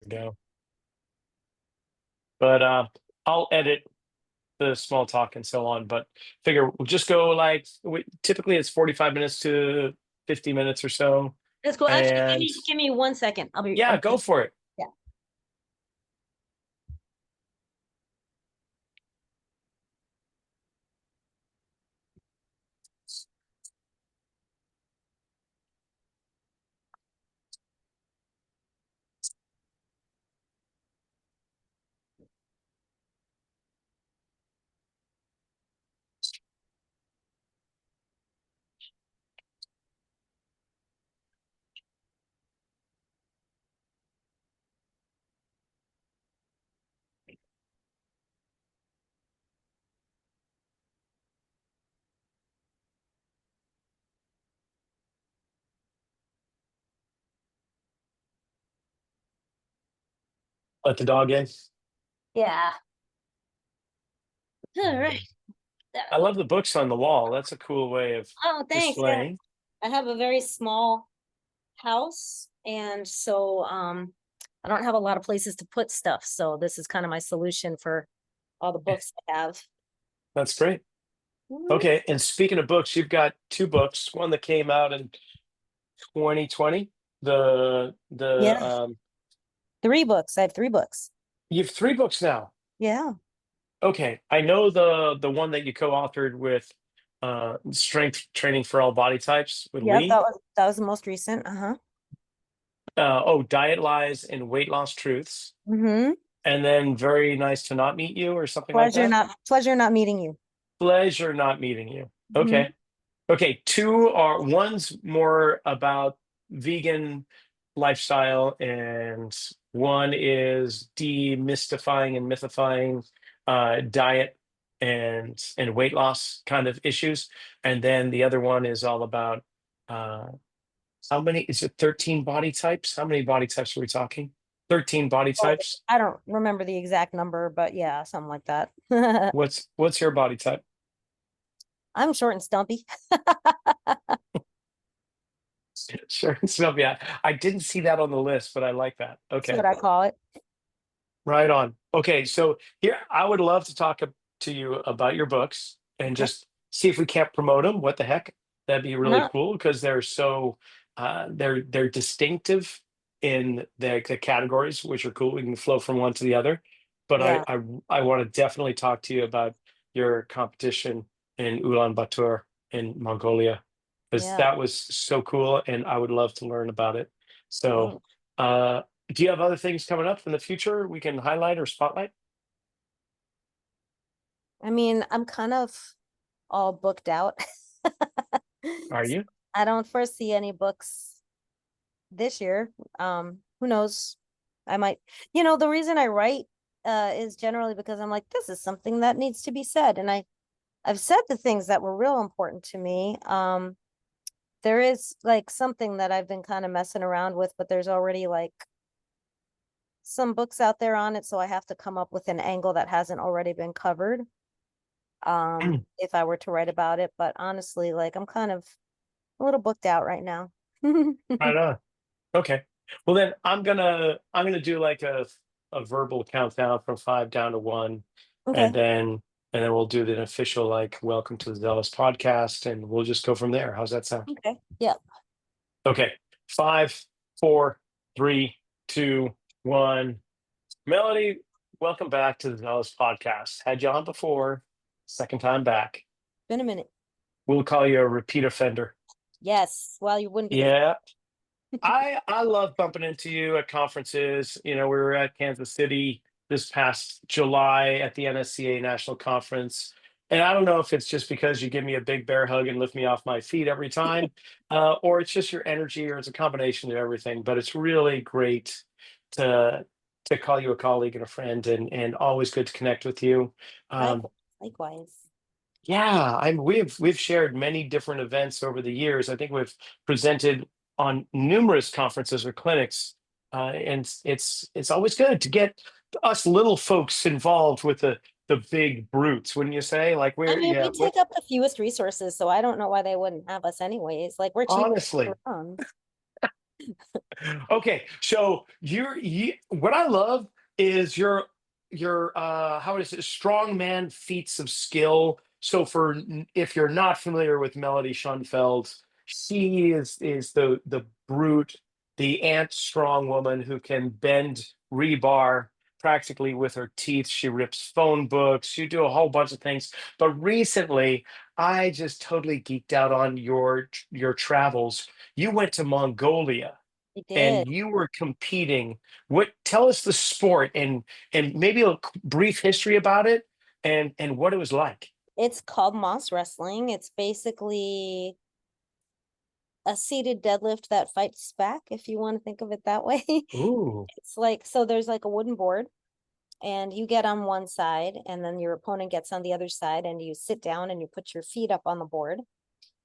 Go. But I'll edit the small talk and so on. But figure we'll just go like typically it's 45 minutes to 50 minutes or so. That's cool. Actually, And give me 1 second. yeah, go for it. Yeah. Let the dog in. Yeah. All right. I love the books on the wall. That's a cool way of Oh, thanks. Yeah. displaying. I have a very small house, and so I don't have a lot of places to put stuff. So this is kind of my solution for all the books I have. That's great. Mhm. Okay, and speaking of books, you've got two books. One that came out in 2020. Yeah. 3 books. I have 3 books. You have three books now. Yeah. Okay, I know the one that you co-authored with Strength Training for All Body Types with Yeah, Lee. that was the most recent. Uh-huh. Diet Lies and Weight Loss Truths, Mm-hmm. and then Very Nice to Not Meet You or something like that. Pleasure not meeting you. Pleasure not meeting you. Mm-hmm. Okay. Okay, one's more about vegan lifestyle, and one is demystifying and mythifying diet and weight loss kind of issues. And then the other one is all about uh, how many is it 13 body types? How many body types are we talking? 13 body Oh, types. I don't remember the exact number, but yeah, something like that. What's your body type? I'm short and stumpy. Sure. So yeah, I didn't see that on the list, but I like that. That's Okay. what I call it. Right on. Okay, so here I would love to talk to you about your books and Okay. just see if we can't promote them. What the heck? That'd be really Uh-huh. cool because they're so they're distinctive in the categories, which are cool. We can flow from one to the other. But Yeah. I want to definitely talk to you about your competition in Ulaanbaatar in Mongolia because Yeah. that was so cool and I would love to learn about it. So Thanks. uh do you have other things coming up in the future we can highlight or spotlight? I mean, I'm kind of all booked out. Are So you? I don't foresee any books this year. Who knows? I might, the reason I write is generally because I'm like, this is something that needs to be said. And I've said the things that were real important to me. There is like something that I've been kind of messing around with, but there's already like some books out there on it, so I have to come up with an angle that hasn't already been covered. If I were to write about it, but honestly, like I'm kind of a little booked out right now. Right on. Okay. Well then I'm gonna do like a verbal countdown from five down to one, Okay. and then we'll do the official like welcome to the Zelos podcast and we'll just go from there. How's that sound? Okay. Yeah. Okay. Five, four, three, two, one. Melody, welcome back to the Zelos podcast. Had you on before, second time back. Been a minute. We'll call you a repeat offender. Yes. Well, you wouldn't be the Yeah. I love bumping into you at conferences. We were at Kansas City this past July at the NSCA National Conference. And I don't know if it's just because you give me a big bear hug and lift me off my feet every time, or it's just your energy, or it's a combination of everything. But it's really great to call you a colleague and a friend, and always good to connect with you. Um, likewise. yeah, we've shared many different events over the years. I think we've presented on numerous conferences or clinics, and it's always good to get us little folks involved with the big brutes, wouldn't you say? Like I we're mean, yeah, we take up the fewest resources, so I don't know why they wouldn't have us anyways. Like we're cheap. honestly, Okay, so what I love is your how is it strong man feats of skill. So if you're not familiar with Melody Schoenfeld, she is the brute, the ant strong woman who can bend rebar practically with her teeth. She rips phone books, she do a whole bunch of things. But recently, I just totally geeked out on your travels. You went to Mongolia I did. and you were competing. What tell us the sport and maybe a brief history about it and what it was like. It's called moss wrestling. It's basically a seated deadlift that fights back, if you want to think of it that way. Ooh, It's like, so there's like a wooden board, and you get on one side, and then your opponent gets on the other side, and you sit down and you put your feet up on the board,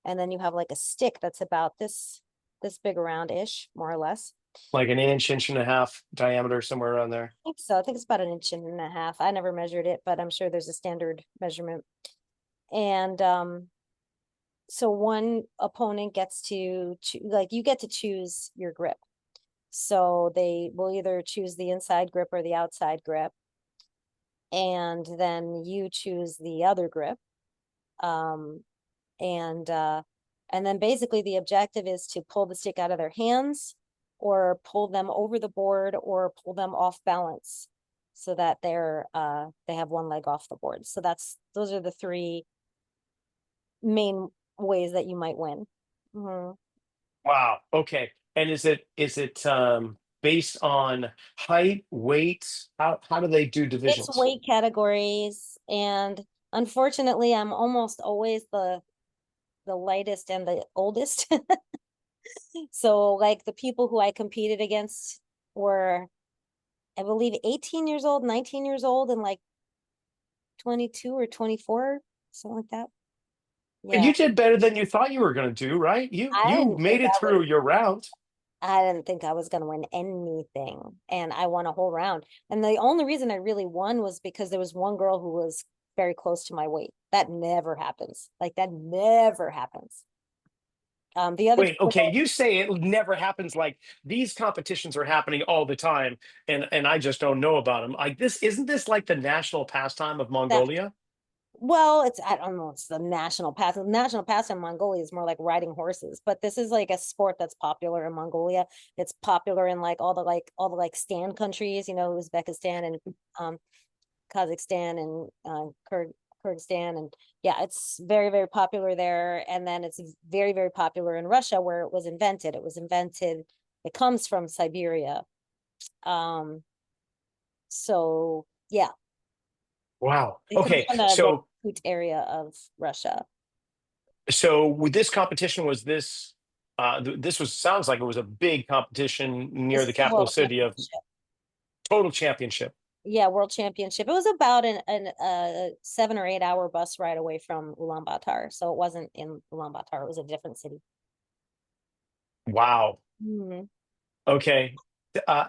and then you have like a stick that's about this big around ish, more or less. like an inch and a half diameter, somewhere around there. I think so. I think it's about an inch and a half. I never measured it, but I'm sure there's a standard measurement. And so one opponent gets to like, you get to choose your grip. So they will either choose the inside grip or the outside grip, and then you choose the other grip. Um, and then basically the objective is to pull the stick out of their hands, or pull them over the board, or pull them off balance, so that they have one leg off the board. So those are the three main ways that you might win. Mhm. Wow. Okay. And is it based on height, weight? How do they do It's divisions? weight categories, and unfortunately, I'm almost always the lightest and the oldest. So like the people who I competed against were, I believe, 18 years old, 19 years old, and like 22 or 24, something like that. And Yeah. you did better than you thought you were going to do, right? You I you didn't made think it I was through your round. I didn't think I was going to win anything, and I won a whole round. And the only reason I really won was because there was one girl who was very close to my weight. That never happens. Like, that never happens. The other Wait, people, okay, you say it never happens, like these competitions are happening all the time and I just don't know about them. Like this isn't this like the national pastime of that Mongolia? well, it's, I don't know, it's the national pastime. The national pastime in Mongolia is more like riding horses, but this is like a sport that's popular in Mongolia. It's popular in like all the stand countries, Uzbekistan and um Kazakhstan and Kyrgyzstan, and yeah, it's very, very popular there. And then it's very, very popular in Russia, where it was invented. It comes from Siberia. Um, so yeah, Wow. it comes Okay. from the So Yakut area of Russia. with this competition was this this was sounds like it was a big competition near This the is a capital world city of championship. total championship. Yeah, world championship. It was about an 7 or 8 hour bus ride away from Ulaanbaatar, so it wasn't in Ulaanbaatar. It was a different city. Wow. Mhm. Okay. Uh,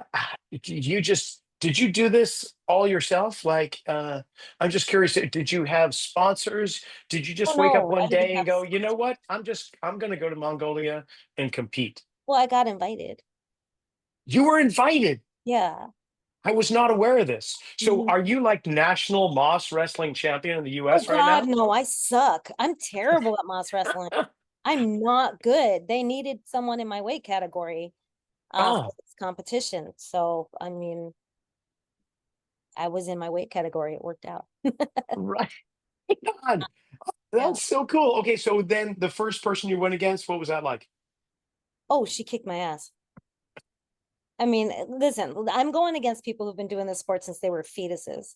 you just did you do this all yourself? Like, I'm just curious. Did you have sponsors? Did you Oh just wake up no, I one didn't day and have. go, you know what? I'm going to go to Mongolia and compete. Well, I got invited. You were invited. Yeah. I was not aware of this. So, Mhm. are you like national Moss wrestling champion in the Oh U.S. right God, now? no, I suck. I'm terrible at moss wrestling. I'm not good. They needed someone in my weight category for Oh, this competition. So, I mean, I was in my weight category. It worked out. right on. Yeah. That's so cool. Okay, so then the first person you went against, what was that like? Oh, she kicked my ass. I mean, listen, I'm going against people who've been doing this sport since they were fetuses.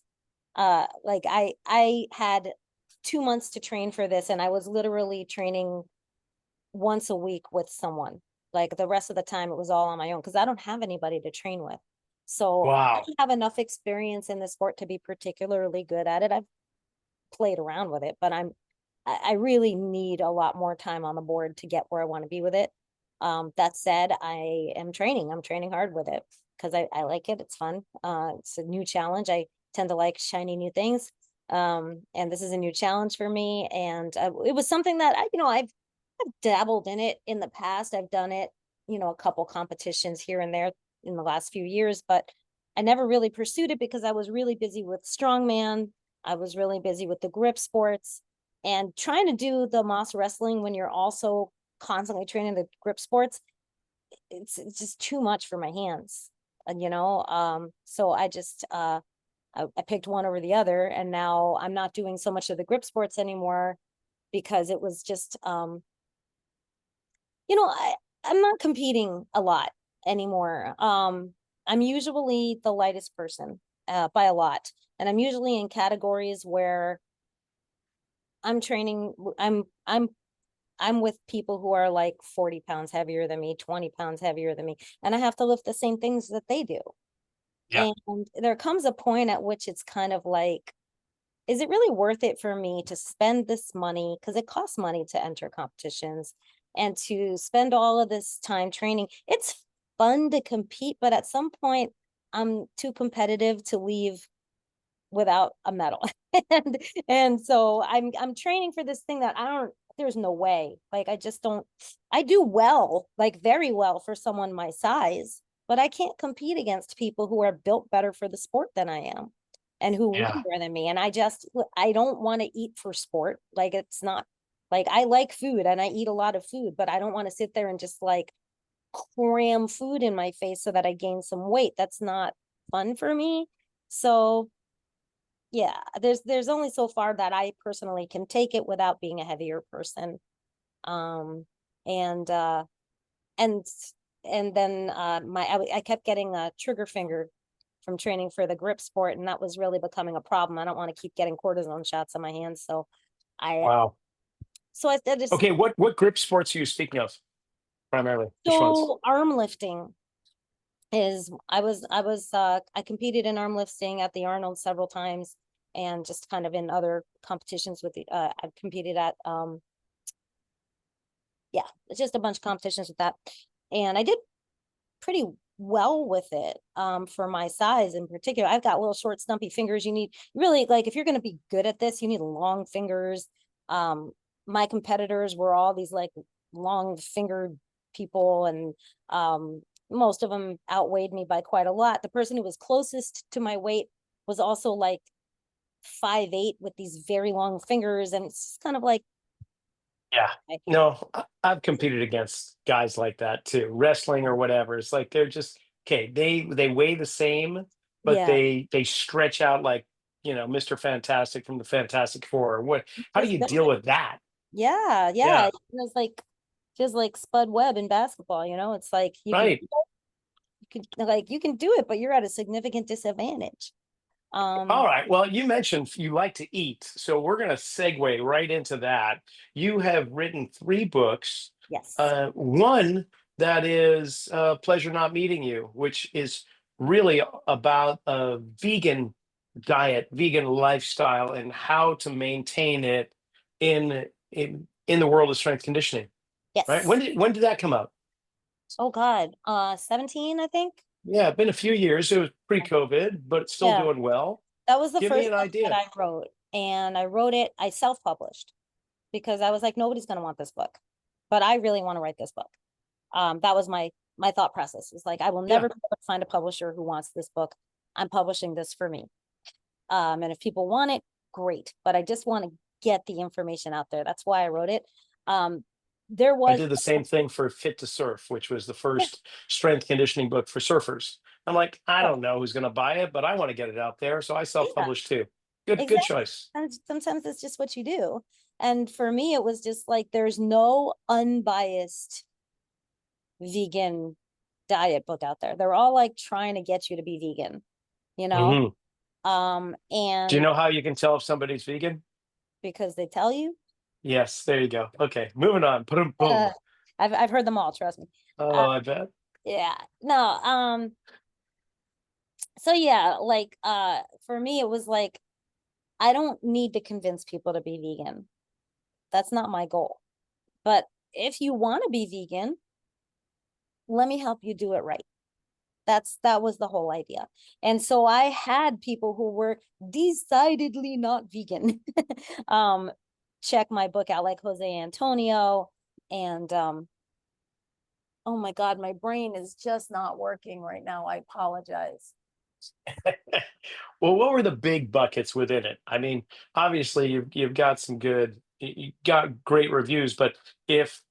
Like I had 2 months to train for this, and I was literally training once a week with someone. Like the rest of the time, it was all on my own because I don't have anybody to train with. So I Wow. don't have enough experience in the sport to be particularly good at it. I've played around with it, but I really need a lot more time on the board to get where I want to be with it. That said, I am training. I'm training hard with it because I like it. It's fun. It's a new challenge. I tend to like shiny new things. And this is a new challenge for me. And it was something that I've dabbled in it in the past. I've done it a couple competitions here and there in the last few years, but I never really pursued it because I was really busy with strongman. I was really busy with the grip sports, and trying to do the Moss wrestling when you're also constantly training the grip sports, it's just too much for my hands. So I just I picked one over the other, and now I'm not doing so much of the grip sports anymore because it was just I'm not competing a lot anymore. I'm usually the lightest person by a lot, and I'm usually in categories where I'm training. I'm with people who are like 40 pounds heavier than me, 20 pounds heavier than me, and I have to lift the same things that they do. Yeah. And there comes a point at which it's kind of like, is it really worth it for me to spend this money? Because it costs money to enter competitions and to spend all of this time training. It's fun to compete, but at some point, I'm too competitive to leave without a medal. and so I'm training for this thing that there's no way. Like I just don't I do well, like very well for someone my size, but I can't compete against people who are built better for the sport than I am and who weigh Yeah. more than me. And I don't want to eat for sport. Like it's not like I like food and I eat a lot of food, but I don't want to sit there and just like cram food in my face so that I gain some weight. That's not fun for me. So yeah, there's only so far that I personally can take it without being a heavier person. Um and uh and and then I kept getting a trigger finger from training for the grip sport, and that was really becoming a problem. I don't want to keep getting cortisone shots on my hands, so I Wow. I just Okay. What grip sports are you speaking of primarily? Which ones? so arm lifting is I competed in arm lifting at the Arnold several times, and just kind of in other competitions with the I've competed at yeah, it's just a bunch of competitions with that. And I did pretty well with it for my size in particular. I've got little short stumpy fingers. You need really, like, if you're going to be good at this, you need long fingers. um my competitors were all these like long fingered people, and most of them outweighed me by quite a lot. The person who was closest to my weight was also like 5'8" with these very long fingers, and it's just kind of like Yeah. I, No, I've competed against guys like that too, wrestling or whatever. It's like they're just okay. They weigh the same, but yeah, they stretch out like Mr. Fantastic from the Fantastic Four. What? How do just you built deal it. with that? Yeah, yeah. Yeah. It was like just like Spud Webb in basketball, it's like Right. you can do it, but you're at a significant disadvantage. All Um, right. Well, you mentioned you like to eat, so we're going to segue right into that. You have written three books. yes. One that is Pleasure Not Meeting You, which is really about a vegan diet, vegan lifestyle, and how to maintain it in the world of strength conditioning. Right? Yes. When did that come out? Oh God. 17, I think. Yeah, been a few years. It was pre-COVID, but it's still Yeah. doing well. That was the Give me first an book that idea. I wrote. And I wrote it, I self-published because I was like, nobody's gonna want this book. But I really want to write this book. That was my thought process. It's like I will Yeah. never be able to find a publisher who wants this book. I'm publishing this for me. And if people want it, great. But I just want to get the information out there. That's why I wrote it. Um, there I was, did the same thing for Fit to Surf, which was the yeah, first strength conditioning book for surfers. I'm like, I don't know who's going to buy it, but I want to get it out there, so I yeah, self-published too. Good exactly. choice. And sometimes it's just what you do. And for me, it was just like there's no unbiased vegan diet book out there. They're all like trying to get you to be vegan, you know? Hmm. Do you And know how you can tell if somebody's vegan? because they tell you, Yes, there you go. Okay, moving on. Boom, uh, boom. I've heard them all, trust me. Uh, Oh, I bet. yeah, no, so yeah, like for me it was like I don't need to convince people to be vegan. That's not my goal. But if you want to be vegan, let me help you do it right. That was the whole idea. And so I had people who were decidedly not vegan um check my book out, like Jose Antonio and Oh my God, my brain is just not working right now. I apologize. Well, what were the big buckets within it? I mean, obviously you've got some good, you got great reviews, but if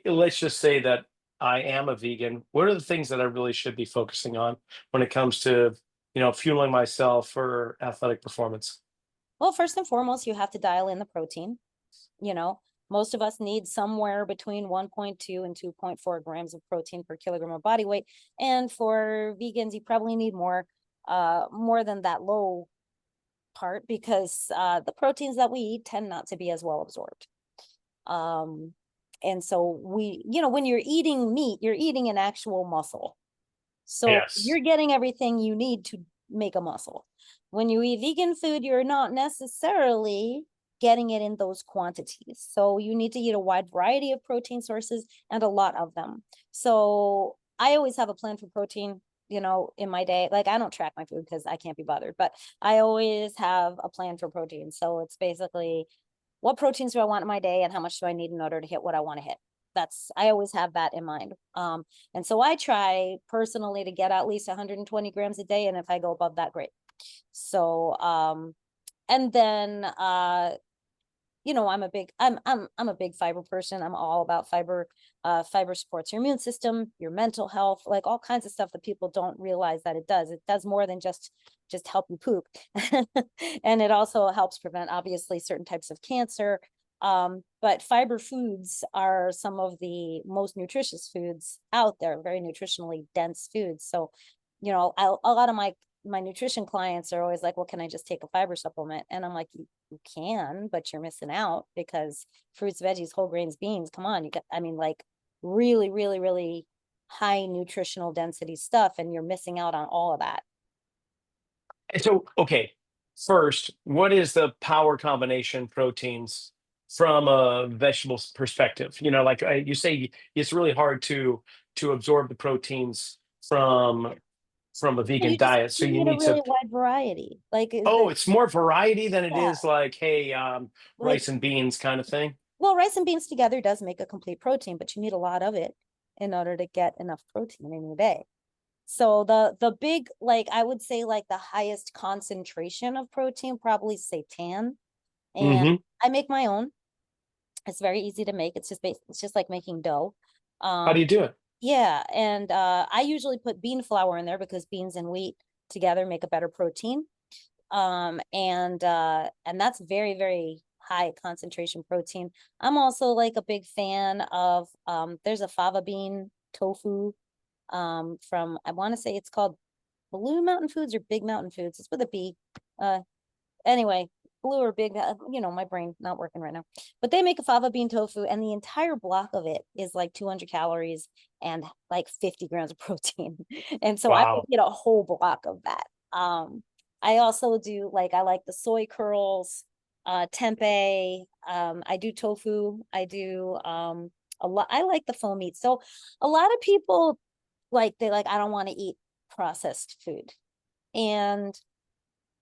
let's just say that I am a vegan, what are the things that I really should be focusing on when it comes to, fueling myself for athletic performance? Well, first and foremost, you have to dial in the protein. You know, most of us need somewhere between 1.2 and 2.4 grams of protein per kilogram of body weight. And for vegans, you probably need more than that low part, because the proteins that we eat tend not to be as well absorbed. Um, and so when you're eating meat, you're eating an actual muscle. So Yes. you're getting everything you need to make a muscle. When you eat vegan food, you're not necessarily getting it in those quantities. So you need to eat a wide variety of protein sources and a lot of them. So I always have a plan for protein, in my day. Like, I don't track my food because I can't be bothered, but I always have a plan for protein. So it's basically, what proteins do I want in my day and how much do I need in order to hit what I want to hit? I always have that in mind. And so I try personally to get at least 120 grams a day. And if I go above that, great. So, and then, I'm a big fiber person. I'm all about fiber. Fiber supports your immune system, your mental health, like all kinds of stuff that people don't realize that it does. It does more than just help you poop. And it also helps prevent, obviously, certain types of cancer. But fiber foods are some of the most nutritious foods out there, very nutritionally dense foods. So, a lot of my nutrition clients are always like, well, can I just take a fiber supplement? And I'm like, you can, but you're missing out, because fruits, veggies, whole grains, beans, come on, like, really, really, really high nutritional density stuff, and you're missing out on all of that. And so, okay, first, what is the power combination proteins from a vegetable perspective? Like you say, it's really hard to absorb the proteins from a Well, vegan diet. So you you need a need to. really wide variety. Like, Oh, it's more variety than it yeah, is like, hey, like, rice and beans kind of thing. well, rice and beans together does make a complete protein, but you need a lot of it in order to get enough protein in your day. So the big, like, I would say, like, the highest concentration of protein, probably seitan. And Hmm. I make my own. It's very easy to make. It's just like making dough. How do Um, you do it? yeah, and I usually put bean flour in there because beans and wheat together make a better protein. And that's very, very high concentration protein. I'm also like a big fan of there's a fava bean tofu from, I want to say it's called Blue Mountain Foods or Big Mountain Foods. It's with a B. Uh, anyway, Blue or Big, my brain not working right now. But they make a fava bean tofu, and the entire block of it is like 200 calories and like 50 grams of protein. And so I would Wow. get a whole block of that. I also do, like, I like the soy curls, tempeh. I do tofu. I do a lot. I like the faux meat. So a lot of people, like, I don't want to eat processed food. And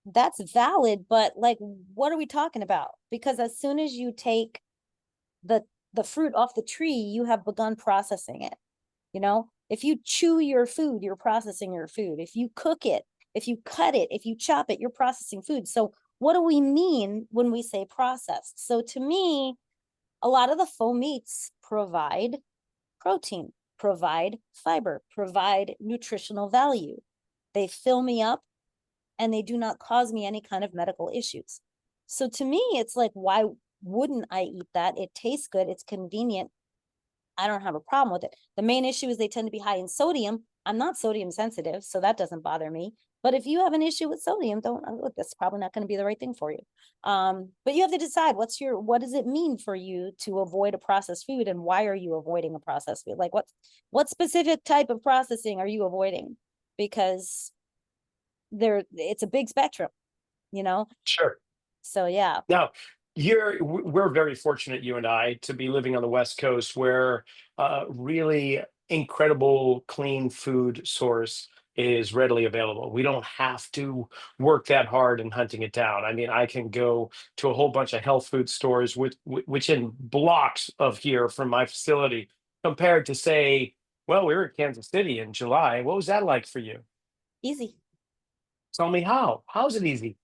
that's valid, but, like, what are we talking about? Because as soon as you take the the fruit off the tree, you have begun processing it. If you chew your food, you're processing your food. If you cook it, if you cut it, if you chop it, you're processing food. So what do we mean when we say processed? So to me, a lot of the faux meats provide protein, provide fiber, provide nutritional value. They fill me up, and they do not cause me any kind of medical issues. So to me, it's like, why wouldn't I eat that? It tastes good. It's convenient. I don't have a problem with it. The main issue is they tend to be high in sodium. I'm not sodium sensitive, so that doesn't bother me. But if you have an issue with sodium, don't look, that's probably not going to be the right thing for you. But you have to decide, what does it mean for you to avoid a processed food, and why are you avoiding a processed food? Like, what specific type of processing are you avoiding? Because it's a big spectrum, you know? Sure. So yeah. Now, we're very fortunate, you and I, to be living on the West Coast, where really incredible clean food source is readily available. We don't have to work that hard in hunting it down. I mean, I can go to a whole bunch of health food stores, which in blocks of here from my facility, compared to, say, Well, we were in Kansas City in July. What was that like for you? Easy. Tell me how. How's it easy?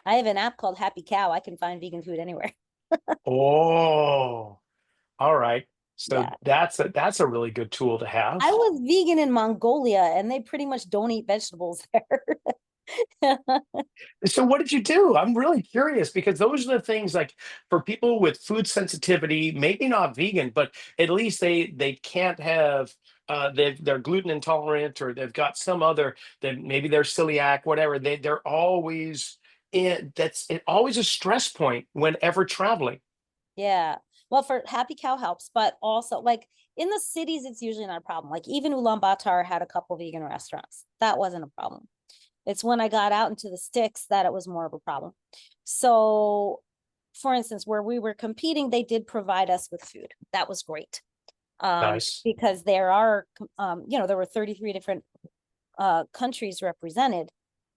I have an app called Happy Cow. I can find vegan food anywhere. Oh, all right. So Yeah. that's a really good tool to I have. was vegan in Mongolia and they pretty much don't eat vegetables there. So what did you do? I'm really curious because those are the things like for people with food sensitivity, maybe not vegan, but at least they can't have they're gluten intolerant or they've got some other that maybe they're celiac, whatever. They're always in that's it always a stress point whenever traveling. Yeah. Well, for Happy Cow helps, but also like in the cities, it's usually not a problem. Like even Ulaanbaatar had a couple vegan restaurants. That wasn't a problem. It's when I got out into the sticks that it was more of a problem. So, for instance, where we were competing, they did provide us with food. That was great. Nice. Because there are, there were 33 different countries represented.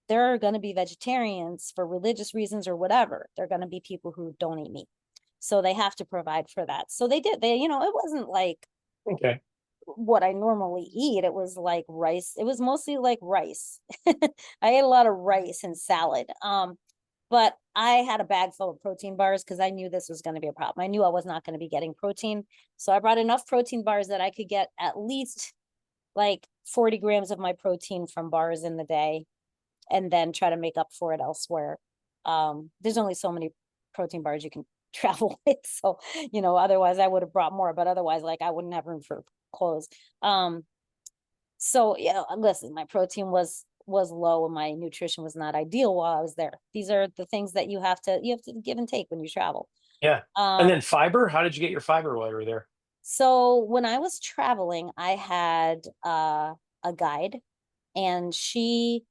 There are going to be vegetarians for religious reasons or whatever. There are going to be people who don't eat meat. So they have to provide for that. So they did. It wasn't like Okay. what I normally eat. It was like rice. It was mostly like rice. I ate a lot of rice and salad. But I had a bag full of protein bars because I knew this was going to be a problem. I knew I was not going to be getting protein. So I brought enough protein bars that I could get at least like 40 grams of my protein from bars in the day and then try to make up for it elsewhere. There's only so many protein bars you can travel with. So, otherwise I would have brought more, but otherwise, like I wouldn't have room for clothes. So yeah, listen, my protein was low and my nutrition was not ideal while I was there. These are the things that you have to give and take when you travel. Yeah. And Um, then fiber, how did you get your fiber while you were there? so when I was traveling, I had a guide and she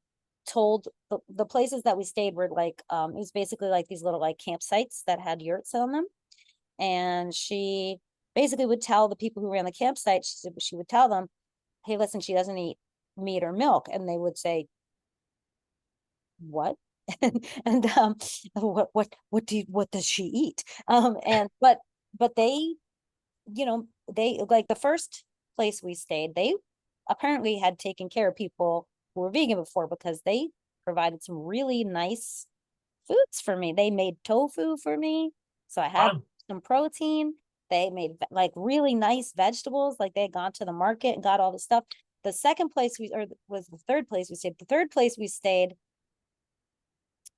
told the places that we stayed were like it was basically like these little like campsites that had yurts on them. And she basically would tell the people who ran the campsite, she would tell them, hey, listen, she doesn't eat meat or milk. And they would say, what? And what does she eat? And but they, they like the first place we stayed, they apparently had taken care of people who were vegan before because they provided some really nice foods for me. They made tofu for me. So I had Fun. some protein. They made like really nice vegetables. Like they had gone to the market and got all the stuff. The second place or was the third place we stayed. The third place we stayed,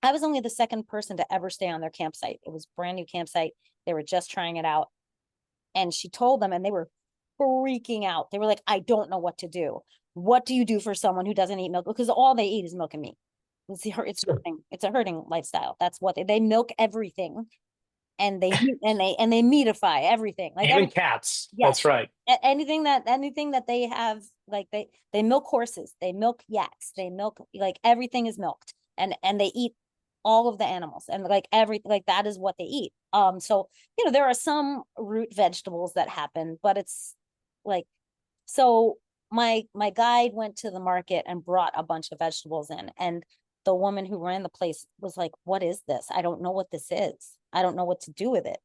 I was only the second person to ever stay on their campsite. It was a brand new campsite. They were just trying it out. And she told them, and they were freaking out. They were like, I don't know what to do. What do you do for someone who doesn't eat milk? Because all they eat is milk and meat. It's a herding lifestyle. That's what they milk everything and they meatify everything. Like Even cats. That's yes. right. Anything that they have, like they milk horses, they milk yaks, they milk, like everything is milked and they eat all of the animals and like like that is what they eat. So there are some root vegetables that happen, but it's like, so my guide went to the market and brought a bunch of vegetables in, and the woman who ran the place was like, what is this? I don't know what this is. I don't know what to do with it.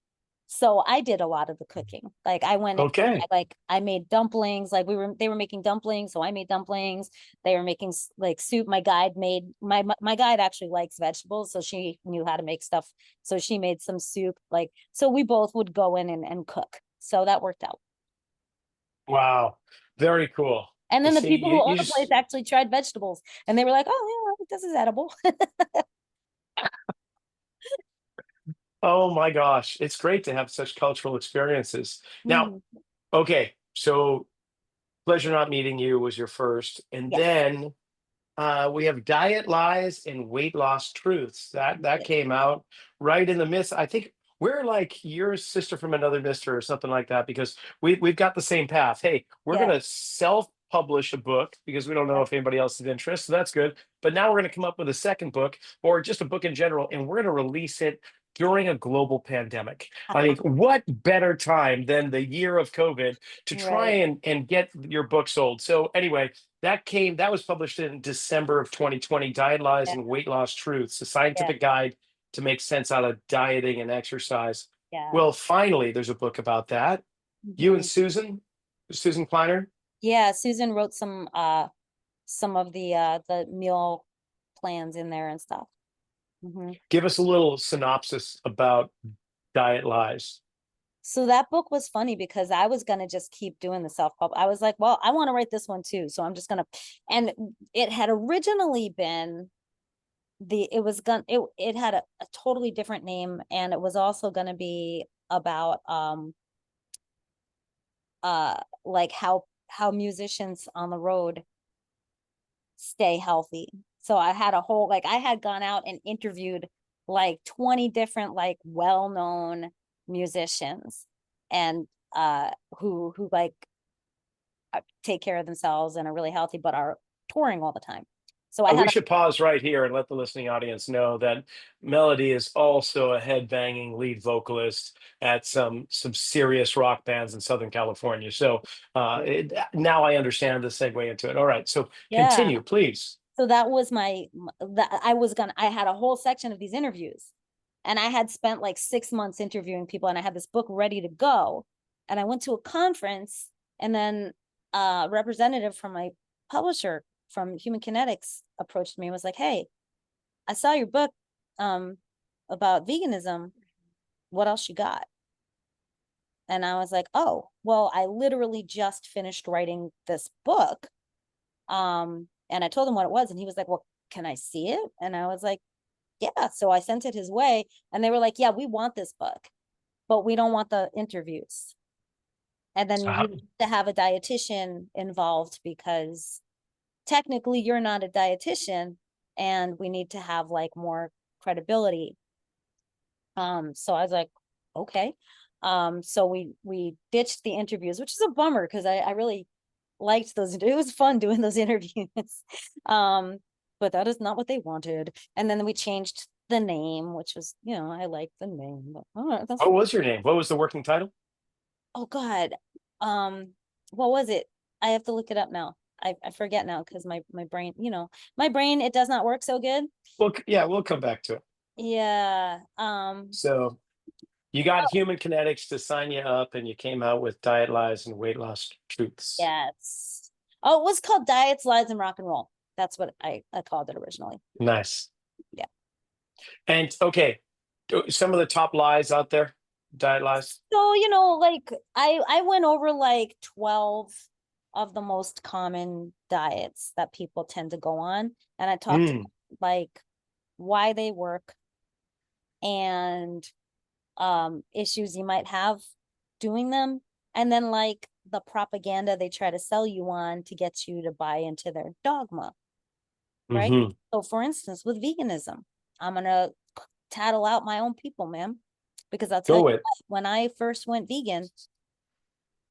So I did a lot of the cooking. Like I went in, Okay. I made dumplings. Like they were making dumplings, so I made dumplings. They were making like soup. My guide made my guide actually likes vegetables, so she knew how to make stuff. So she made some soup. Like so, we both would go in and cook. So that worked out. Wow. Very cool. And You then the see, people who own you the place just actually tried vegetables, and they were like, "Oh yeah, this is edible." oh my gosh, it's great to have such cultural experiences. Now, Mhm. okay, so pleasure not meeting you was your first, and Yes. then we have diet lies and weight loss truths. That Yes. came out right in the midst. I think we're like your sister from another mister or something like that because we've got the same path. Hey, we're Yeah. gonna self-publish a book because we don't know Yeah. if anybody else is interested. So that's good. But now we're gonna come up with a second book or just a book in general, and we're gonna release it during a global pandemic. I mean, what better time than the year of COVID to try Right. and get your book sold? So anyway, that was published in December of 2020, Diet Lies Yeah. and Weight Loss Truths, a Yeah. scientific guide to make sense out of dieting and exercise. Yeah. Well, finally, there's a book about that. You and Mhm. Susan Kleiner. Yeah, Susan wrote some of the meal plans in there and stuff. Give us a little synopsis about Diet Lies. So that book was funny because I was gonna just keep doing the self-help. I was like, well, I want to write this one too, so I'm just gonna. And it had originally been it had a totally different name, and it was also gonna be about like how musicians on the road stay healthy. So I had a whole, like, I had gone out and interviewed like 20 different like well-known musicians, and who like take care of themselves and are really healthy but are touring all the time. So I We had should pause right here and let the listening audience know that Melody is also a head-banging lead vocalist at some serious rock bands in Southern California. So now I understand the segue into it. All right, so yeah. continue, please. So that was that I had a whole section of these interviews, and I had spent like 6 months interviewing people, and I had this book ready to go. And I went to a conference, and then a representative from my publisher from Human Kinetics approached me and was like, hey, I saw your book about veganism. What else you got? And I was like, oh, well, I literally just finished writing this book. And I told him what it was, and he was like, well, can I see it? And I was like, yeah. So I sent it his way, and they were like, yeah, we want this book, but we don't want the interviews. And then you need to have a dietitian involved because technically you're not a dietitian, and we need to have like more credibility. So I was like, okay. So we ditched the interviews, which is a bummer because I really liked those. It was fun doing those interviews. But that is not what they wanted. And then we changed the name, which was, I liked the name. But, all right, that's What was your name? What was the working title? oh God. What was it? I have to look it up now. I forget now because my brain, it does not work so good. Well, yeah, we'll come back to it. Yeah. So you got Human Kinetics to sign you up, and you came out with Diet Lies and Weight Loss Truths. Yes. Oh, it was called Diets, Lies, and Rock and Roll. That's what I called it originally. Nice. Yeah. And okay, some of the top lies out there, diet lies. So, like I went over like 12 of the most common diets that people tend to go on. And I talked about, like, why they work and issues you might have doing them. And then like the propaganda they try to sell you on to get you to buy into their dogma. Right. So for instance, with veganism, I'm gonna tattle out my own people, man, because I'll tell you what, when I first went vegan,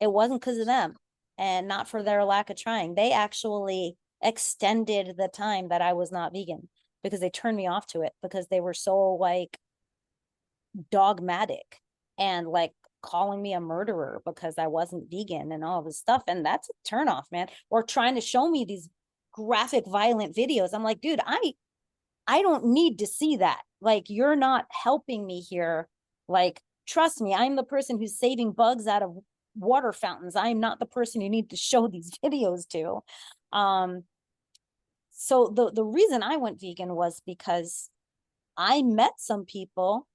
it wasn't because of them and not for their lack of trying. They actually extended the time that I was not vegan because they turned me off to it because they were so like dogmatic and like calling me a murderer because I wasn't vegan and all this stuff. And that's a turnoff, man. Or trying to show me these graphic, violent videos. I'm like, dude, I don't need to see that. Like, you're not helping me here. Like, trust me, I'm the person who's saving bugs out of water fountains. I'm not the person you need to show these videos to. So the reason I went vegan was because I met some people,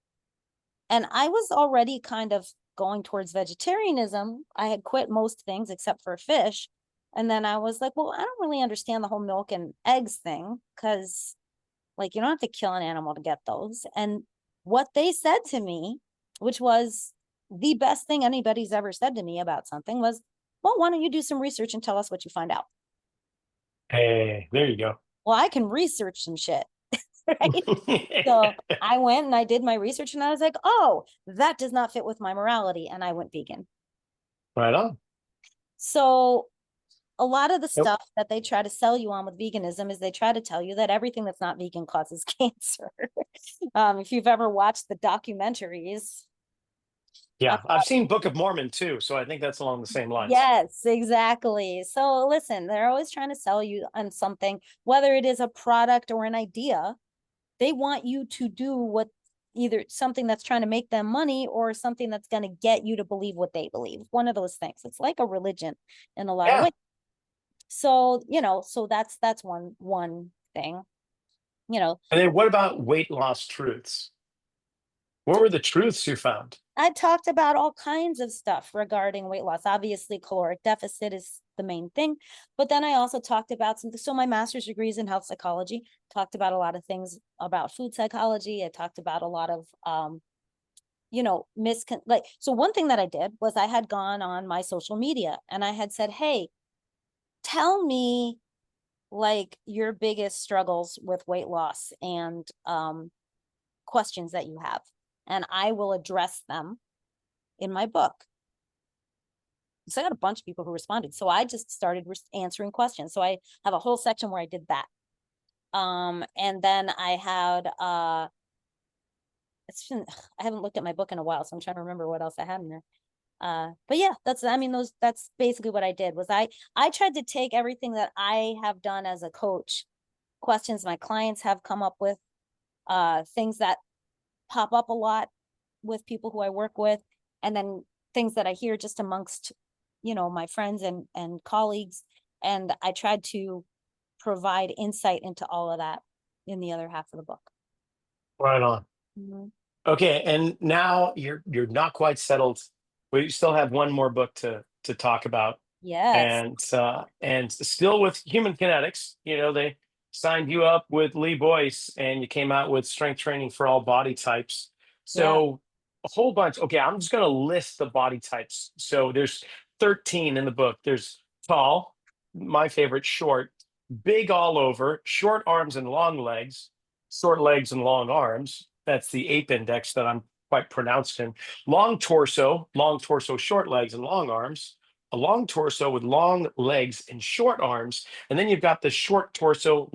and I was already kind of going towards vegetarianism. I had quit most things except for fish. And then I was like, well, I don't really understand the whole milk and eggs thing because, like, you don't have to kill an animal to get those. And what they said to me, which was the best thing anybody's ever said to me about something, was, well, why don't you do some research and tell us what you find out? Hey, there you go. Well, I can research some shit. Right? So I went and I did my research, and I was like, oh, that does not fit with my morality. And I went vegan. Right on. So a lot of the stuff that they try to sell you on with veganism is they try to tell you that everything that's not vegan causes cancer. If you've ever watched the documentaries. Yeah, I've seen Book of Mormon too, so I think that's along the same lines. Yes, exactly. So listen, they're always trying to sell you on something, whether it is a product or an idea. They want you to do what, either something that's trying to make them money or something that's going to get you to believe what they believe. One of those things. It's like a religion in a lot of ways. So, so that's one thing, you know, And then what about weight loss truths? What were the truths you found? I talked about all kinds of stuff regarding weight loss. Obviously, caloric deficit is the main thing, but then I also talked about something. So my master's degree is in health psychology, talked about a lot of things about food psychology. I talked about a lot of, so one thing that I did was I had gone on my social media and I had said, hey, tell me like your biggest struggles with weight loss and questions that you have, and I will address them in my book. So I got a bunch of people who responded. So I just started answering questions. So I have a whole section where I did that. And then I had I haven't looked at my book in a while, so I'm trying to remember what else I had in there. But yeah, that's basically what I did. Was I tried to take everything that I have done as a coach, questions my clients have come up with, things that pop up a lot with people who I work with, and then things that I hear just amongst, my friends and colleagues. And I tried to provide insight into all of that in the other half of the book. Right on. Mhm. Okay, and now you're not quite settled. We still have one more book to talk about, Yes. and still with human kinetics. They signed you up with Lee Boyce, and you came out with strength training for all body types. Yeah. So a whole bunch. Okay, I'm just going to list the body types. So there's 13 in the book. There's tall, my favorite, short, big all over, short arms and long legs, short legs and long arms. That's the ape index that I'm quite pronounced in. Long torso, short legs and long arms. A long torso with long legs and short arms. And then you've got the short torso,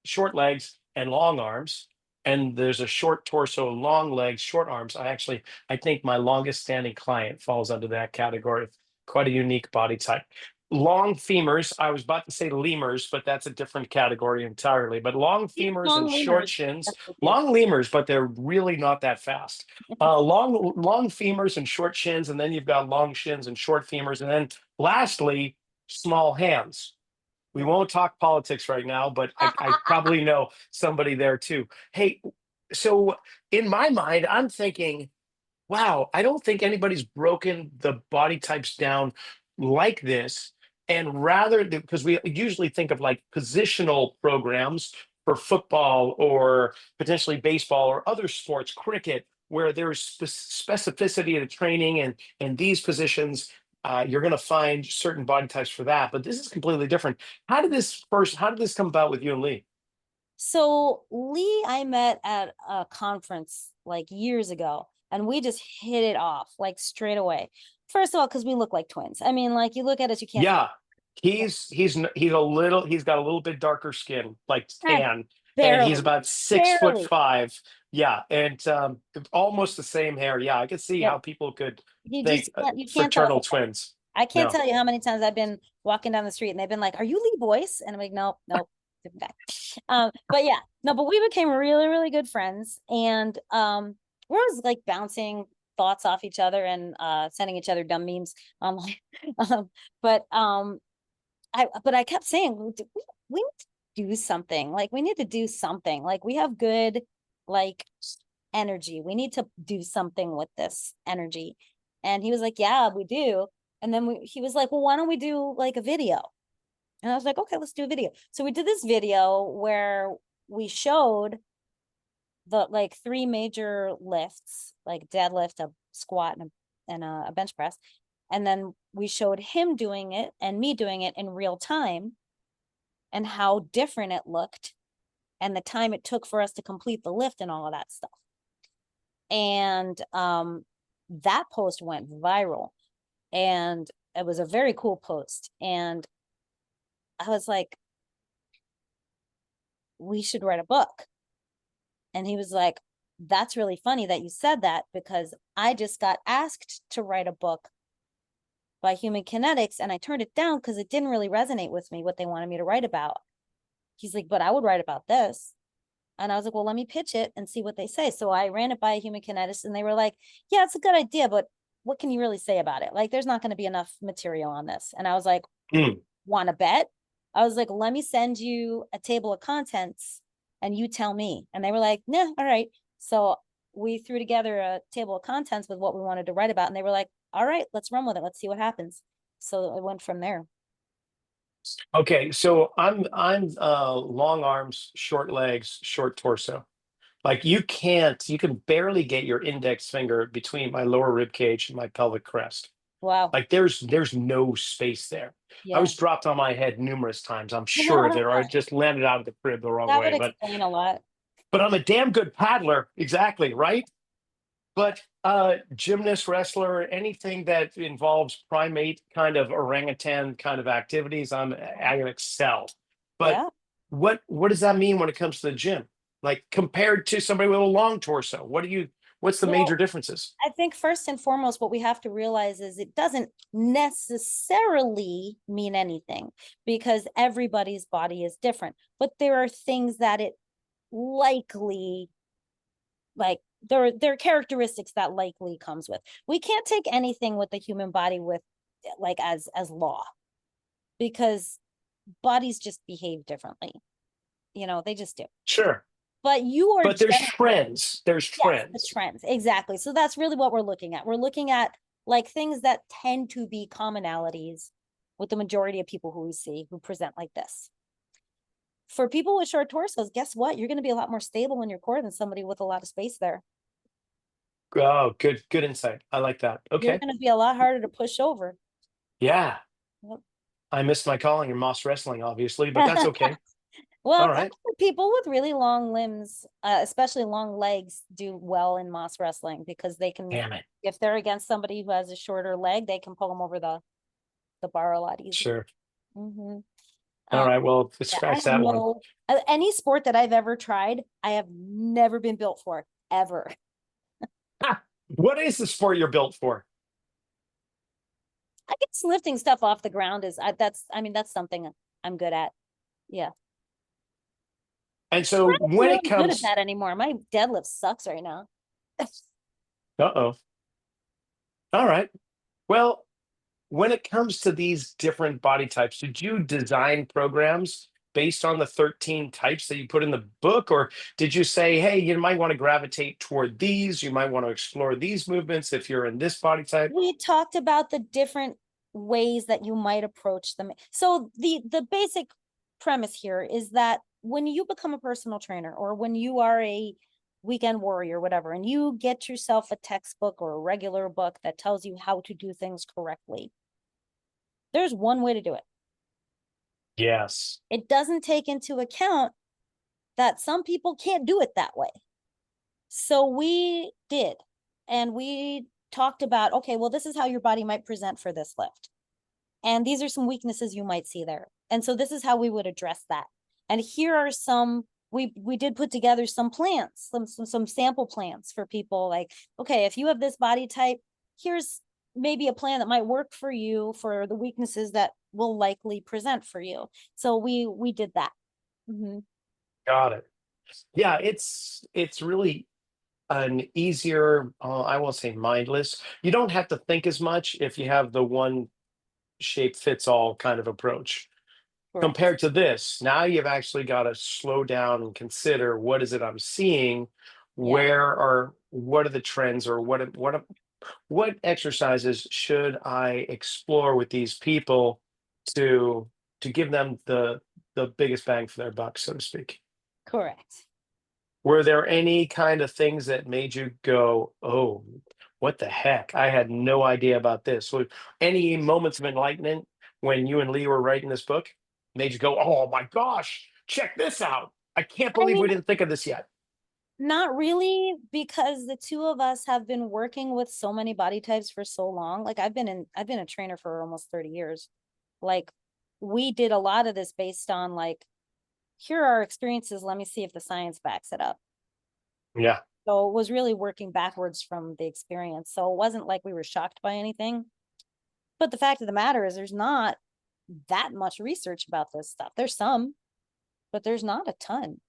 short legs and long arms. And there's a short torso, long legs, short arms. I think my longest standing client falls under that category. Quite a unique body type. Long femurs. I was about to say lemurs, but that's a different category entirely. But long Yeah, femurs long and short lemurs. shins. That's so cute. Long lemurs, but they're really not that fast. Long femurs and short shins, and then you've got long shins and short femurs, and then lastly, small hands. We won't talk politics right now, but I probably know somebody there too. Hey, so in my mind, I'm thinking, wow, I don't think anybody's broken the body types down like this. And rather, because we usually think of like positional programs for football or potentially baseball or other sports, cricket, where there's specificity to training and these positions, you're going to find certain body types for that. But this is completely different. How did this come about with you and Lee? So Lee, I met at a conference like years ago, and we just hit it off like straight away. First of all, because we look like twins. I mean, like you look at us, you can't. Yeah, he's got a little bit darker skin, like Eh, tan, and he's barely, about 6 foot barely. 5. Yeah, and almost the same hair. Yeah, I could see Yep. how people could You think just can't. You can't tell. fraternal twins. I can't No. tell you how many times I've been walking down the street and they've been like, "Are you Lee Boyce?" And I'm like, "Nope, nope, different guy." But yeah, no, but we became really, really good friends, and we're always like bouncing thoughts off each other and sending each other dumb memes online. um, but I kept saying we need to do something. Like we need to do something. Like we have good like energy. We need to do something with this energy. And he was like, "Yeah, we do." And then he was like, "Well, why don't we do like a video?" And I was like, "Okay, let's do a video." So we did this video where we showed the like three major lifts, like deadlift, a squat, and a bench press. And then we showed him doing it and me doing it in real time and how different it looked and the time it took for us to complete the lift and all of that stuff. And that post went viral, and it was a very cool post. And I was like, we should write a book. And he was like, that's really funny that you said that, because I just got asked to write a book by Human Kinetics and I turned it down because it didn't really resonate with me what they wanted me to write about. He's like, but I would write about this. And I was like, well, let me pitch it and see what they say. So I ran it by a human kineticist and they were like, yeah, it's a good idea, but what can you really say about it? Like, there's not going to be enough material on this. And I was like, Mm. want to bet? I was like, let me send you a table of contents and you tell me. And they were like, nah, all right. So we threw together a table of contents with what we wanted to write about. And they were like, all right, let's run with it. Let's see what happens. So it went from there. Okay, so I'm long arms, short legs, short torso. Like you can barely get your index finger between my lower rib cage and my pelvic crest. Wow. Like there's no space there. I Yeah. was dropped on my head numerous times. I'm sure there. I just landed out of the crib the wrong That would way, explain a lot. but I'm a damn good paddler. Exactly, right? But gymnast, wrestler, anything that involves primate kind of orangutan kind of activities, I excel. But Yeah. what does that mean when it comes to the gym? Like compared to somebody with a long torso, what's the major Well, differences? I think first and foremost, what we have to realize is it doesn't necessarily mean anything because everybody's body is different. But there are things that it likely, like there are characteristics that likely comes with. We can't take anything with the human body with like as law because bodies just behave differently. They just do. Sure. But you are But there's generally, trends. There's yes, the trends. trends. Exactly. So that's really what we're looking at. We're looking at like things that tend to be commonalities with the majority of people who we see who present like this. For people with short torsos, guess what? You're going to be a lot more stable in your core than somebody with a lot of space there. Oh, good insight. I like that. You're Okay. going to be a lot harder to push over. Yeah. Yep. I missed my calling in Moss Wrestling, obviously, but that's okay. All Well, right. actually, people with really long limbs, especially long legs, do well in moss wrestling because they can, Damn it. if they're against somebody who has a shorter leg, they can pull them over the bar a lot easier. Sure. Mm-hmm. All right. Well, let's Yeah, I scratch have that one. no any sport that I've ever tried, I have never been built for ever. Ha! What is the sport you're built for? I guess lifting stuff off the ground is that's something I'm good at. Yeah. And I'm so not even when it really good at comes, that anymore. My deadlift sucks right now. uh-oh. All right. Well, when it comes to these different body types, did you design programs based on the 13 types that you put in the book? Or did you say, hey, you might want to gravitate toward these, you might want to explore these movements if you're in this body type? We talked about the different ways that you might approach them. So the basic premise here is that when you become a personal trainer or when you are a weekend warrior, whatever, and you get yourself a textbook or a regular book that tells you how to do things correctly, there's one way to do it. Yes. It doesn't take into account that some people can't do it that way. So we did, and we talked about, okay, well, this is how your body might present for this lift. And these are some weaknesses you might see there. And so this is how we would address that. And here are some, we did put together some plans, some sample plans for people like, okay, if you have this body type, here's maybe a plan that might work for you for the weaknesses that will likely present for you. So we did that. Mm-hmm. Got it. Yeah, it's really an easier, I won't say mindless. You don't have to think as much if you have the one shape fits all kind of approach. Correct. Compared to this, now you've actually got to slow down and consider what is it I'm seeing, Yeah, what are the trends, or what exercises should I explore with these people to give them the biggest bang for their buck, so to speak. correct. Were there any kind of things that made you go, oh, what the heck? I had no idea about this. So any moments of enlightenment when you and Lee were writing this book made you go, oh my gosh, check this out. I can't I believe mean, we didn't think of this yet. not really, because the two of us have been working with so many body types for so long. Like I've been a trainer for almost 30 years. Like we did a lot of this based on like, here are our experiences. Let me see if the science backs it up. Yeah. So it was really working backwards from the experience. So it wasn't like we were shocked by anything. But the fact of the matter is there's not that much research about this stuff. There's some, but there's not a ton.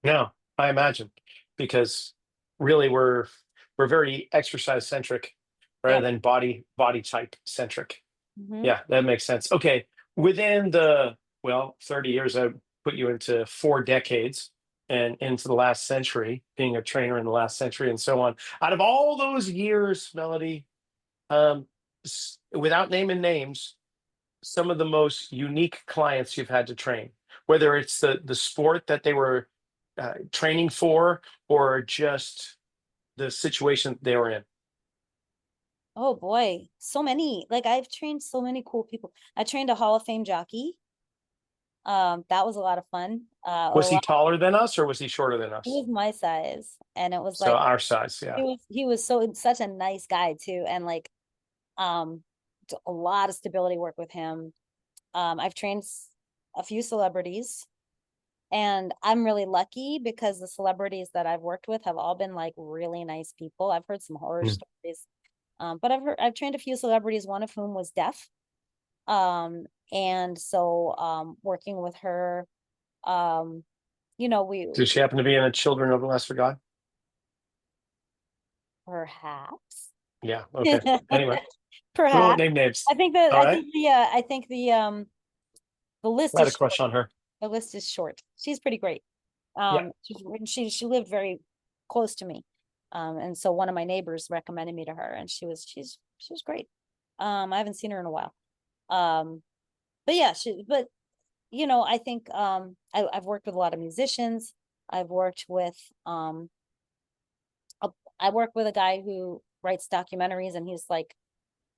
No, I imagine because really we're very exercise centric rather Yep. than body type centric. Mm-hmm. Yeah, that makes sense. Okay. Within the, well, 30 years, I put you into 4 decades and into the last century, being a trainer in the last century and so on. Out of all those years, Melody, um, without naming names, some of the most unique clients you've had to train, whether it's the sport that they were training for or just the situation they were in. Oh boy, so many. Like I've trained so many cool people. I trained a Hall of Fame jockey. That was a lot of fun. Was he taller than us or was he shorter than He us? was my size, and it was So like our size, yeah. he was so such a nice guy too, and like um a lot of stability work with him. I've trained a few celebrities, and I'm really lucky because the celebrities that I've worked with have all been like really nice people. I've heard some horror Mm. stories, but I've trained a few celebrities, one of whom was deaf. And so working with her, um, we Did she happen to be in a Children of the Lesser God? perhaps. Yeah. Okay. Anyway, we won't Perhaps. name names. I think that All right. I think the list I had is a crush short. on her. The list is short. She's pretty great. Yeah. She lived very close to me. And so one of my neighbors recommended me to her, and she was great. I haven't seen her in a while. Um, but yeah, I think I've worked with a lot of musicians. I've worked with I work with a guy who writes documentaries, and he's like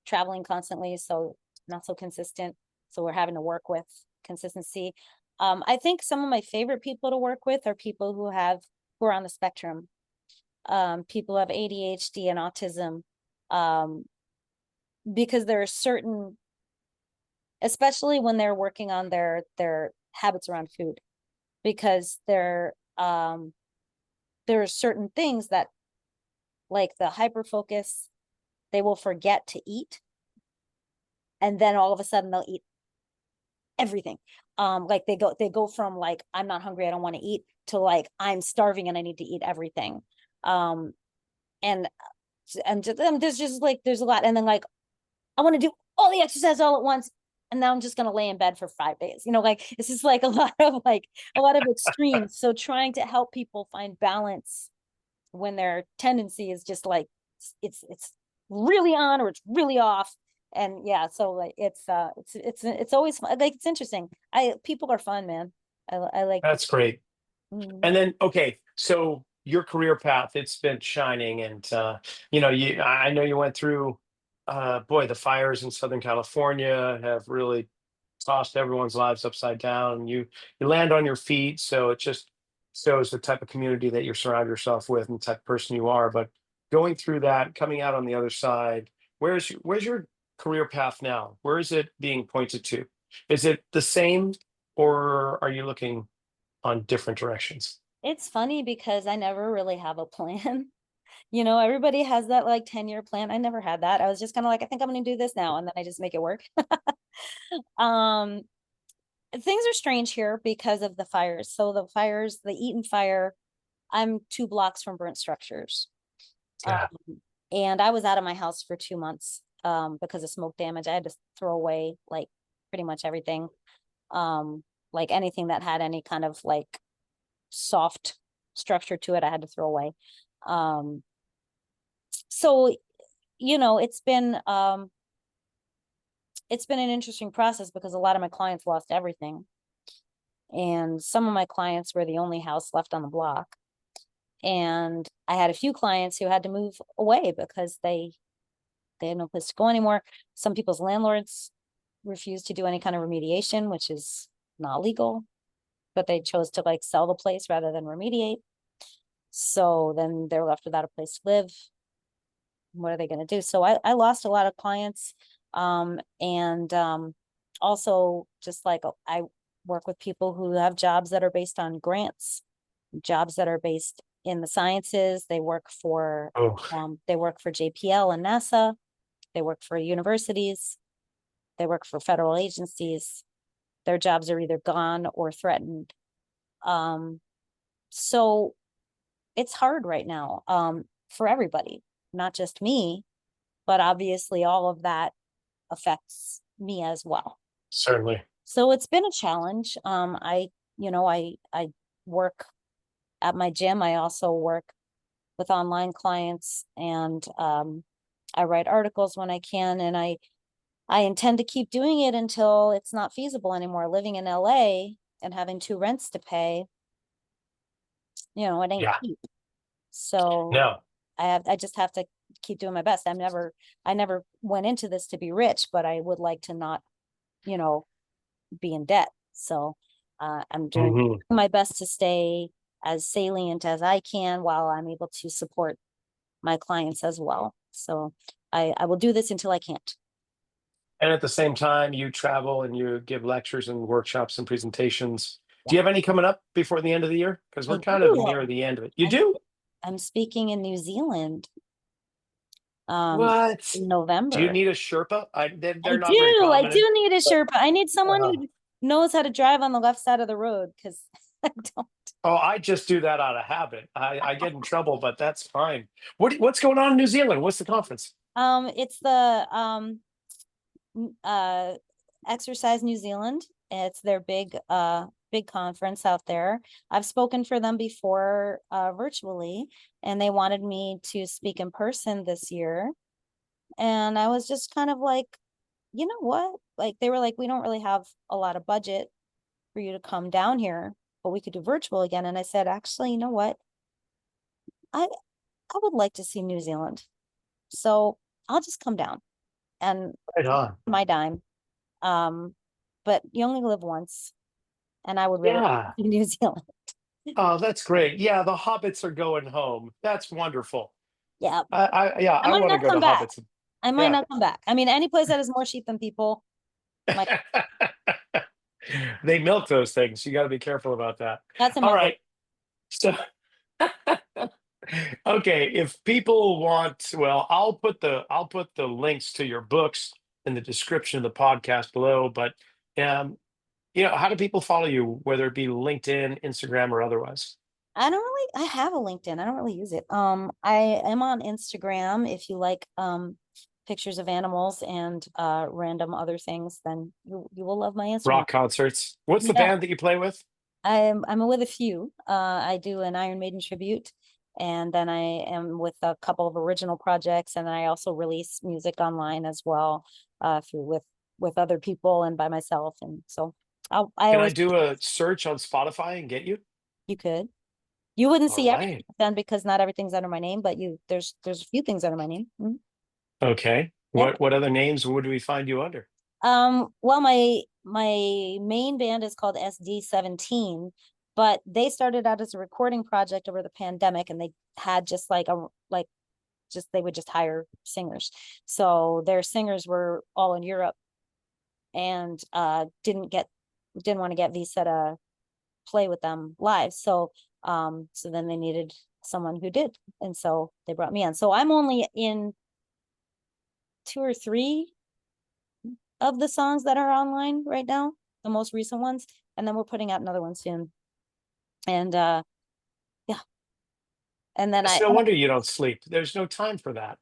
traveling constantly, so not so consistent. So we're having to work with consistency. I think some of my favorite people to work with are people who are on the spectrum. People who have ADHD and autism, um, because there are certain, especially when they're working on their habits around food, because there are certain things that, like the hyper focus, they will forget to eat, and then all of a sudden they'll eat everything. Like they go from like, I'm not hungry, I don't want to eat, to like, I'm starving and I need to eat everything. Um, and there's just like there's a lot, and then like I want to do all the exercise all at once, and now I'm just gonna lay in bed for 5 days. Like it's just like a lot of extremes. So trying to help people find balance when their tendency is just like it's really on or it's really off. And yeah, so like it's always fun. Like it's interesting. I People are fun, man. I like That's great. mm, And then, okay, so your career path, it's been shining, and I know you went through, boy, the fires in Southern California have really tossed everyone's lives upside down. You land on your feet, so it just shows the type of community that you surround yourself with and the type of person you are. But going through that, coming out on the other side, where's your career path now? Where is it being pointed to? Is it the same, or are you looking on different directions? it's funny because I never really have a plan. Everybody has that like 10-year plan. I never had that. I was just kind of like, I think I'm gonna do this now, and then I just make it work. um Things are strange here because of the fires. So the fires, the Eaton fire, I'm 2 blocks from burnt structures. Um, Yeah. and I was out of my house for 2 months because of smoke damage. I had to throw away like pretty much everything. Like anything that had any kind of like soft structure to it, I had to throw away. Um, so it's been an interesting process because a lot of my clients lost everything. And some of my clients were the only house left on the block. And I had a few clients who had to move away because they had no place to go anymore. Some people's landlords refused to do any kind of remediation, which is not legal, but they chose to like sell the place rather than remediate. So then they're left without a place to live. What are they going to do? So I lost a lot of clients. And also just like I work with people who have jobs that are based on grants, jobs that are based in the sciences. Oh, They work for JPL and NASA. They work for universities. They work for federal agencies. Their jobs are either gone or threatened. Um, so it's hard right now, for everybody, not just me, but obviously all of that affects me as well. Certainly. So it's been a challenge. I work at my gym. I also work with online clients, and I write articles when I can, and I intend to keep doing it until it's not feasible anymore. Living in LA and having two rents to pay, it ain't Yeah. cheap. So No. I just have to keep doing my best. I never went into this to be rich, but I would like to not, you know, be in debt. So I'm doing Hmm. my best to stay as salient as I can while I'm able to support my clients as well. So I will do this until I can't. And at the same time, you travel and you give lectures and workshops and presentations. Do Yeah, you have any coming up before the end of the year? Because I we're kind of do. near the end of it. You I'm do? I'm speaking in New Zealand What? in Do you November. need a Sherpa? They're I not very do. I common. do need a But, Sherpa. I need someone uh, who knows how to drive on the left side of the road because I don't. oh, I just do that out of habit. I get in trouble, but that's fine. What's going on in New Zealand? What's the conference? It's the uh Exercise New Zealand. It's their big conference out there. I've spoken for them before virtually, and they wanted me to speak in person this year. And I was just kind of like, you know what? Like they were like, we don't really have a lot of budget for you to come down here, but we could do virtual again. And I said, actually, you know what? I I would like to see New Zealand. So I'll just come down and Right on. my dime. Um, but you only live once, and I would really like Yeah. to see New Zealand. Oh, that's great. Yeah, the hobbits are going home. That's wonderful. Yeah, Yeah, I I might want to not go to come back. hobbits. I might Yeah. not come back. I mean, any place that has more sheep than people, my They milk those things. You got to be careful about that. that's in All Mongolia. right. So, okay, if people want, well, I'll put the links to your books in the description of the podcast below. But um, how do people follow you, whether it be LinkedIn, Instagram, or otherwise? I have a LinkedIn. I don't really use it. I am on Instagram. If you like pictures of animals and random other things, then you will love my Instagram. Rock concerts. What's the Yeah, band that you play with? I'm with a few. I do an Iron Maiden tribute, and then I am with a couple of original projects, and then I also release music online as well, through with other people and by myself. And so I Can I always do a search on Spotify and get you? you could. You wouldn't All see everything right. then because not everything's under my name, but there's a few things under my name. Mhm. Okay. Yeah. What other names would we find you under? Well, my main band is called SD17, but they started out as a recording project over the pandemic, and they had just just they would just hire singers. So their singers were all in Europe and didn't want to get visa to play with them live. So then they needed someone who did. And so they brought me on. So I'm only in two or three of the songs that are online right now, the most recent ones. And then we're putting out another one soon. And yeah. And then It's I no wonder you don't sleep. There's no time for that.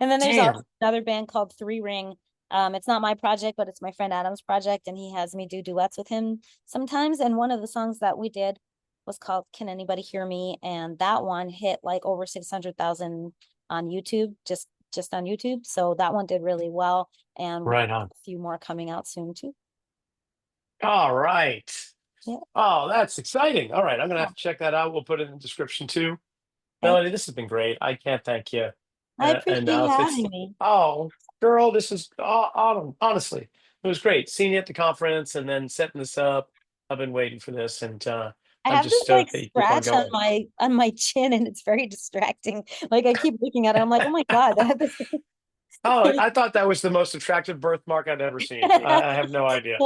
and then there's also Damn. another band called Three Ring. It's not my project, but it's my friend Adam's project, and he has me do duets with him sometimes. And one of the songs that we did was called "Can Anybody Hear Me?" And that one hit like over 600,000 on YouTube, just on YouTube. So that one did really well, and Right on. a few more coming out soon too. All right. Yeah. Oh, that's exciting. All right. I'm going to have Oh, to check that out. We'll put it in the description too. thank Melody, this has been great. I can't thank you I appreciate you enough. having me. Oh, girl, this is autumn. Honestly, it was great seeing you at the conference and then setting this up. I've been waiting for this, and I I'm have just this like stoked that you keep on scratch on going. my chin, and it's very distracting. Like I keep looking at it, I'm like, oh my God, I have this. Oh, I thought that was the most attractive birthmark I'd ever seen. I have no idea.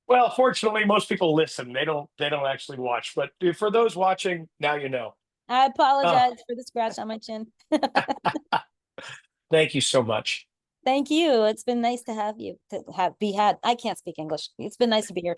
Well, fortunately, most people listen. They don't actually watch. But for those watching, now you know. I Oh, apologize for the scratch on my chin. thank you so much. Thank you. It's been nice to have you to have be had. I can't speak English. It's been nice to be here.